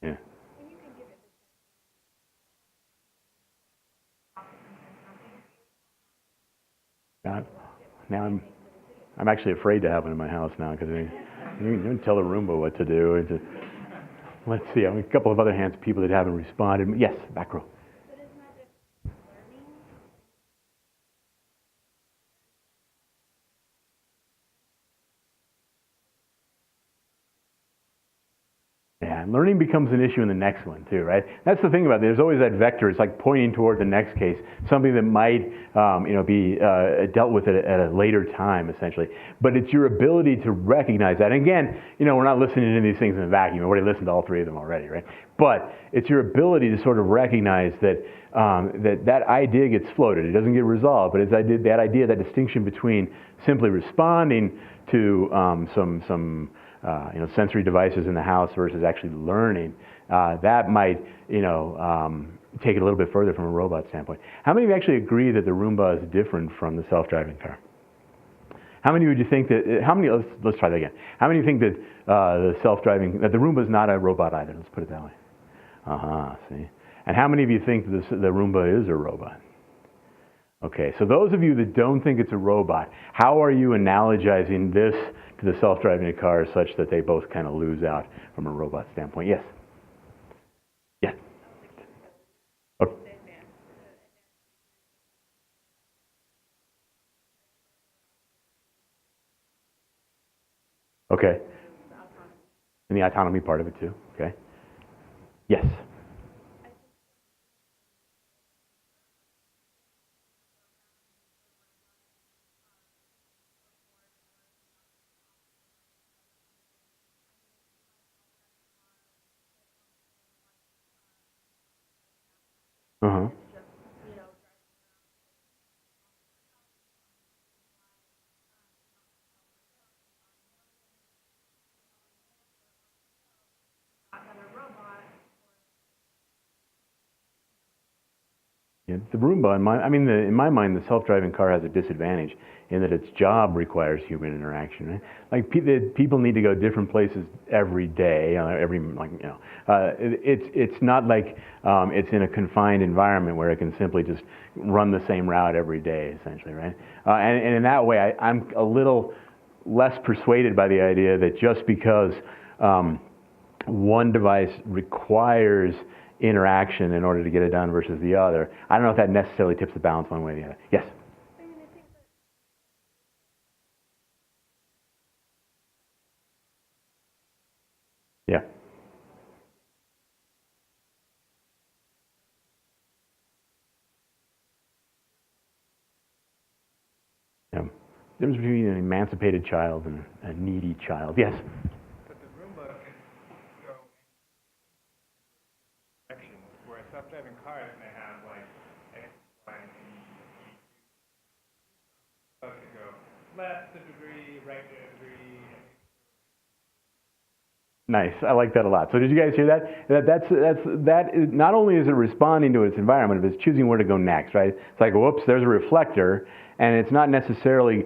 Yeah. Now I'm actually afraid to have one in my house now because you can tell the Roomba what to do. Let's see. I mean, a couple of other hands, people that haven't responded. Yes, back row. Yeah, And learning becomes an issue in the next one too, right? That's the thing about it. There's always that vector. It's like pointing toward the next case, something that might, be dealt with at a later time, essentially. But it's your ability to recognize that. And again, we're not listening to these things in a vacuum. We've already listened to all three of them already, right? But it's your ability to sort of recognize that that idea gets floated. It doesn't get resolved, but it's that idea, that distinction between simply responding to some sensory devices in the house versus actually learning, that might, take it a little bit further from a robot standpoint. How many of you actually agree that the Roomba is different from the self-driving car? How many would you think that, let's try that again. How many think that that the Roomba is not a robot either? Let's put it that way. See? And how many of you think the Roomba is a robot? Okay, so those of you that don't think it's a robot, how are you analogizing this to the self-driving car such that they both kind of lose out from a robot standpoint? Yes? Yeah. Okay. Okay. And the autonomy part of it too. Okay. Yes. Uh-huh. Yeah, the Roomba, in my mind, the self-driving car has a disadvantage in that its job requires human interaction. Right? Like people need to go different places every day. It's not like it's in a confined environment where it can simply just run the same route every day, essentially, right? And in that way, I'm a little less persuaded by the idea that just because one device requires interaction in order to get it done versus the other, I don't know if that necessarily tips the balance one way or the other. Yes? Yeah. Yeah. The difference between an emancipated child and a needy child. Yes? But the Roomba can go in directions, where a self-driving car may have like X, Y, and Z. So it can go left a degree, right a degree. Nice. I like that a lot. So did you guys hear that? That is, not only is it responding to its environment, but it's choosing where to go next, right? It's like, whoops, there's a reflector, and it's not necessarily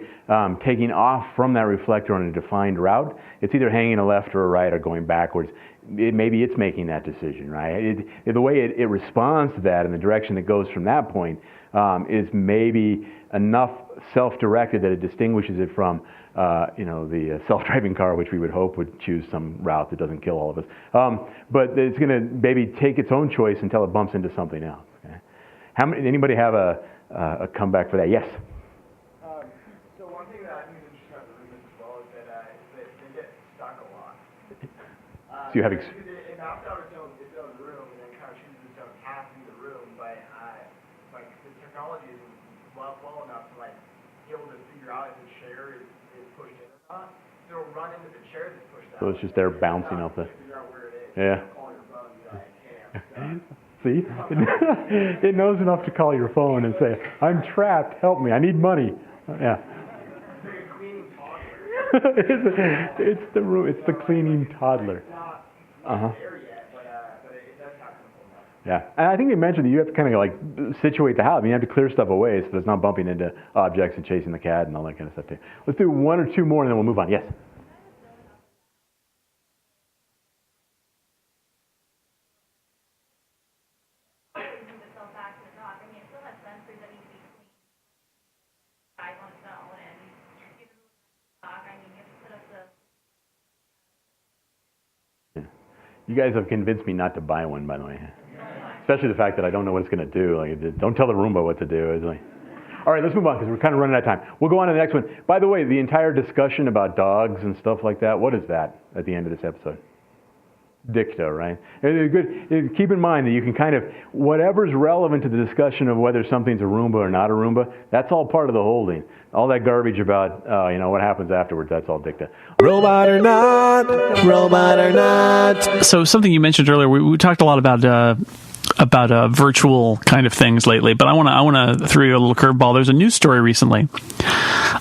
taking off from that reflector on a defined route. It's either hanging a left or a right or going backwards. Maybe it's making that decision, right? The way it responds to that and the direction it goes from that point is maybe enough self-directed that it distinguishes it from the self-driving car, which we would hope would choose some route that doesn't kill all of us. But it's going to maybe take its own choice until it bumps into something else. Okay? Anybody have a comeback for that? Yes? So one thing that I think is interesting about the Roombas as well is that they get stuck a lot. So you have It maps out its own room and then kind of chooses its own path in the room, but like the technology isn't well enough to like be able to figure out if the chair is pushed in or not. So it'll run into the chair that's pushed out. So it's just there bouncing off the. Figure out where it is. Yeah. Call your phone and be like, hey, I'm stuck. See? It knows enough to call your phone and say, I'm trapped, help me, I need money. Yeah. It's like a cleaning toddler. it's the cleaning toddler. Uh-huh. There yet, but it does have some. Yeah, and I think they mentioned that you have to kind of like situate the house. I mean, you have to clear stuff away so that it's not bumping into objects and chasing the cat and all that kind of stuff too. Let's do one or two more and then we'll move on. Yes? You guys have convinced me not to buy one, by the way. Especially the fact that I don't know what it's going to do. Like, don't tell the Roomba what to do. It's like, all right, let's move on because we're kind of running out of time. We'll go on to the next one. By the way, the entire discussion about dogs and stuff like that, what is that at the end of this episode? dicta, right? Keep in mind that you can kind of, whatever's relevant to the discussion of whether something's a Roomba or not a Roomba, that's all part of the holding. All that garbage about, what happens afterwards, that's all dicta. Robot or not, robot or not. So something you mentioned earlier, we talked a lot about virtual kind of things lately, but I want to throw you a little curveball. There's a news story recently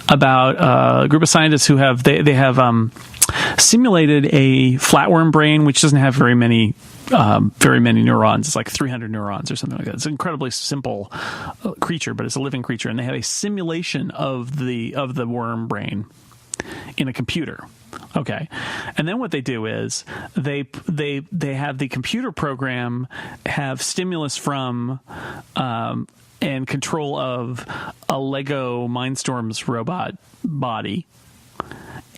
about a group of scientists who have simulated a flatworm brain, which doesn't have very many neurons. It's like 300 neurons or something like that. It's an incredibly simple creature, but it's a living creature, and they have a simulation of the worm brain in a computer. Okay, and then what they do is they have the computer program have stimulus from and control of a Lego Mindstorms robot body,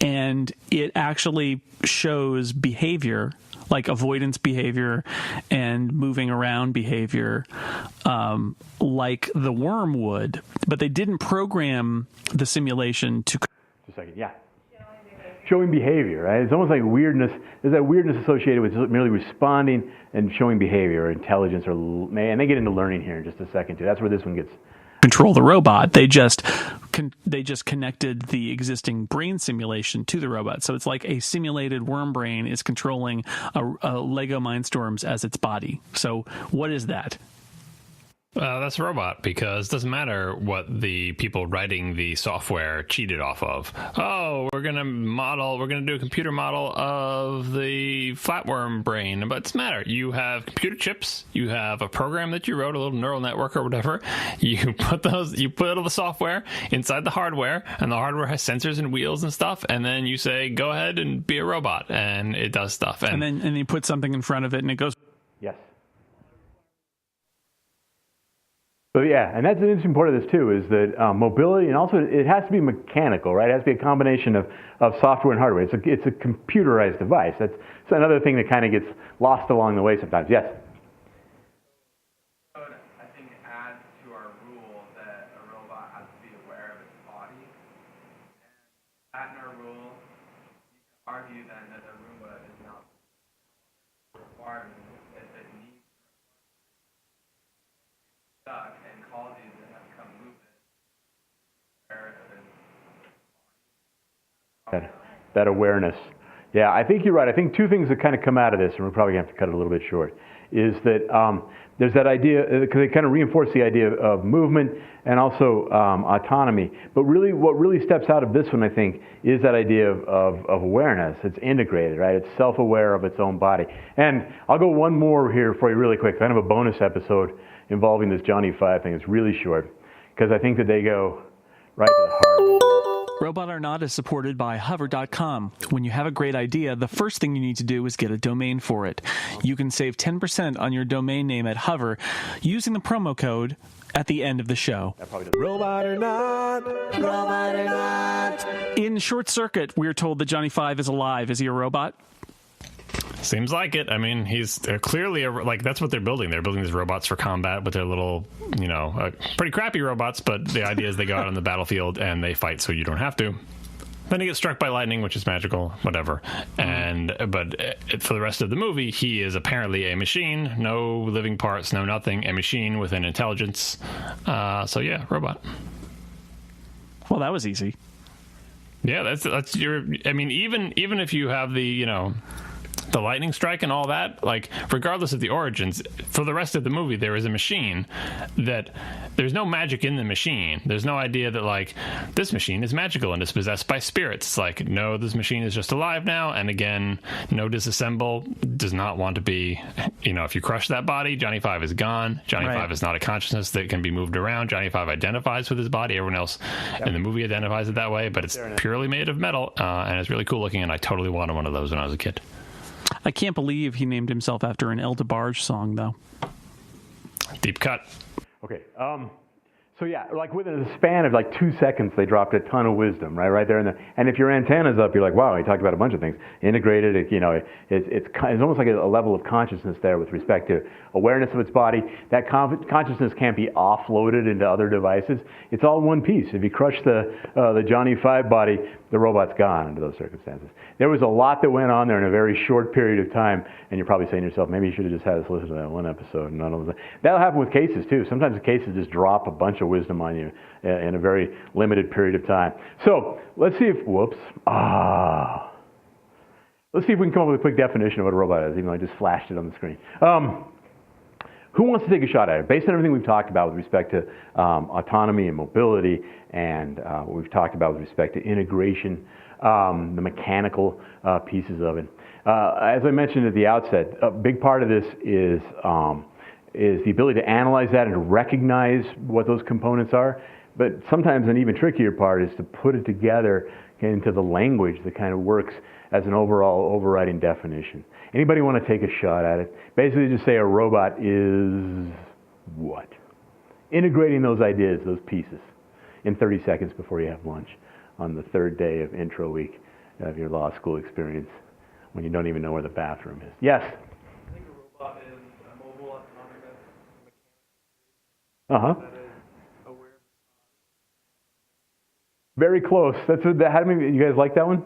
and it actually shows behavior, like avoidance behavior and moving around behavior, like the worm would, but they didn't program the simulation to... Just a second, yeah. Showing behavior, right? It's almost like weirdness. There's that weirdness associated with merely responding and showing behavior or intelligence, and they get into learning here in just a second too. That's where this one gets... Control the robot. They just connected the existing brain simulation to the robot. So it's like a simulated worm brain is controlling a Lego Mindstorms as its body. So what is that? That's a robot, because it doesn't matter what the people writing the software cheated off of. Oh, we're going to do a computer model of the flatworm brain, but it doesn't matter. You have computer chips, you have a program that you wrote, a little neural network or whatever. You put all the software inside the hardware, and the hardware has sensors and wheels and stuff, and then you say, go ahead and be a robot, and it does stuff. And then you put something in front of it, and it goes... Yes. So yeah, and that's an interesting part of this too, is that mobility, and also it has to be mechanical, right? It has to be a combination of software and hardware. It's a computerized device. That's another thing that kind of gets lost along the way sometimes. Yes? I think adds to our rule that a robot has to be aware of its body. And that in our rule, you can argue then that a Roomba is not required if it needs stuck and calls you to have come move it. That awareness. Yeah, I think you're right. I think two things that kind of come out of this, and we're probably going to have to cut it a little bit short, is that there's that idea, because they kind of reinforce the idea of movement and also autonomy. But really, what really steps out of this one, I think, is that idea of awareness. It's integrated, right? It's self-aware of its own body. And I'll go one more here for you really quick, kind of a bonus episode involving this Johnny 5 thing. It's really short, because I think that they go right to the heart of it. Robot or Not is supported by Hover.com. When you have a great idea, the first thing you need to do is get a domain for it. You can save 10% on your domain name at Hover using the promo code at the end of the show. Robot or not, robot or not. In Short Circuit, we're told that Johnny 5 is alive. Is he a robot? Seems like it. I mean, he's clearly that's what they're building. They're building these robots for combat with their little, pretty crappy robots. But the idea is they go out on the battlefield and they fight, so you don't have to. Then he gets struck by lightning, which is magical, whatever. But for the rest of the movie, he is apparently a machine, no living parts, no nothing, a machine with an intelligence. So yeah, robot. Well, that was easy. Yeah, that's your. I mean, even if you have the lightning strike and all that, like, regardless of the origins, for the rest of the movie, there is a machine that there's no magic in the machine. There's no idea that, like, this machine is magical and is possessed by spirits. It's like, no, this machine is just alive now. And again, no disassemble, does not want to be, if you crush that body, Johnny 5 is gone. Johnny 5 is not a consciousness that can be moved around. Johnny 5 identifies with his body. Everyone else in the movie identifies it that way, but it's purely made of metal, and it's really cool looking, and I totally wanted one of those when I was a kid. I can't believe he named himself after an El DeBarge song, though. Deep cut. Okay. So yeah, like within a span of like 2 seconds, they dropped a ton of wisdom, right there. And if your antenna's up, you're like, wow, he talked about a bunch of things. Integrated, it's almost like a level of consciousness there with respect to awareness of its body. That consciousness can't be offloaded into other devices. It's all one piece. If you crush the Johnny Five body, the robot's gone under those circumstances. There was a lot that went on there in a very short period of time, and you're probably saying to yourself, maybe you should have just had us listen to that one episode. And none of that. That'll happen with cases too. Sometimes the cases just drop a bunch of wisdom on you in a very limited period of time. So let's see if, let's see if we can come up with a quick definition of what a robot is, even though I just flashed it on the screen. Who wants to take a shot at it? Based on everything we've talked about with respect to autonomy and mobility, and what we've talked about with respect to integration, the mechanical pieces of it. As I mentioned at the outset, a big part of this is the ability to analyze that and to recognize what those components are. But sometimes an even trickier part is to put it together into the language that kind of works as an overall overriding definition. Anybody want to take a shot at it? Basically just say a robot is what? Integrating those ideas, those pieces, in 30 seconds before you have lunch on the third day of intro week of your law school experience when you don't even know where the bathroom is. Yes? I think a robot is a mobile, autonomous, Uh-huh. that is aware of. Very close. How many you guys like that one?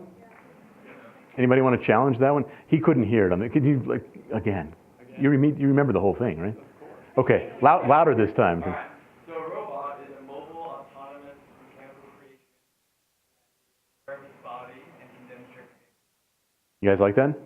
Anybody want to challenge that one? He couldn't hear it. Could you, again? You remember the whole thing, right? Okay, louder this time. All right. So a robot is a mobile, autonomous, mechanical creation aware of its body and can demonstrate. You guys like that?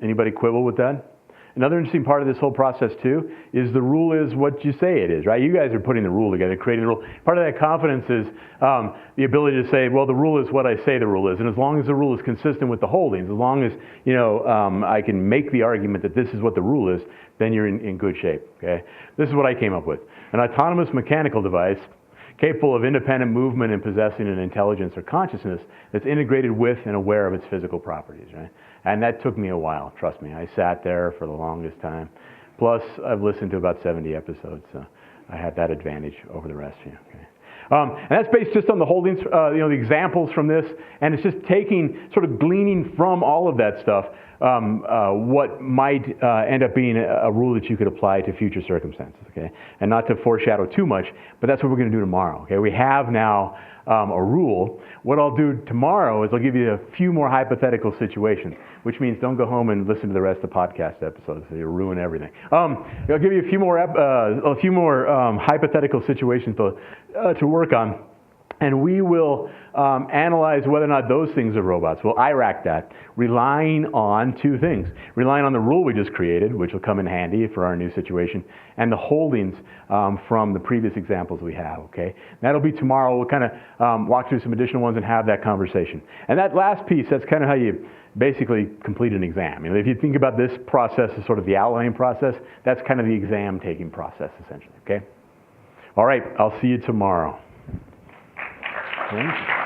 Anybody quibble with that? Another interesting part of this whole process too is the rule is what you say it is, right? You guys are putting the rule together, creating the rule. Part of that confidence is the ability to say, well, the rule is what I say the rule is, and as long as the rule is consistent with the holdings, as long as I can make the argument that this is what the rule is, then you're in good shape. Okay, this is what I came up with: an autonomous mechanical device capable of independent movement and possessing an intelligence or consciousness that's integrated with and aware of its physical properties, right? And that took me a while, trust me. I sat there for the longest time. Plus, I've listened to about 70 episodes, so I had that advantage over the rest of you. Okay. And that's based just on the holdings, the examples from this, and it's just sort of gleaning from all of that stuff what might end up being a rule that you could apply to future circumstances, okay? And not to foreshadow too much, but that's what we're going to do tomorrow, okay? We have now a rule. What I'll do tomorrow is I'll give you a few more hypothetical situations, which means don't go home and listen to the rest of the podcast episodes, so you'll ruin everything. I'll give you a few more hypothetical situations to work on. And we will analyze whether or not those things are robots. We'll IRAC that, relying on two things. Relying on the rule we just created, which will come in handy for our new situation, and the holdings from the previous examples we have, okay? That'll be tomorrow. We'll kind of walk through some additional ones and have that conversation. And that last piece, that's kind of how you basically complete an exam. If you think about this process as sort of the outlining process, that's kind of the exam taking process, essentially, okay? All right, I'll see you tomorrow. Thanks.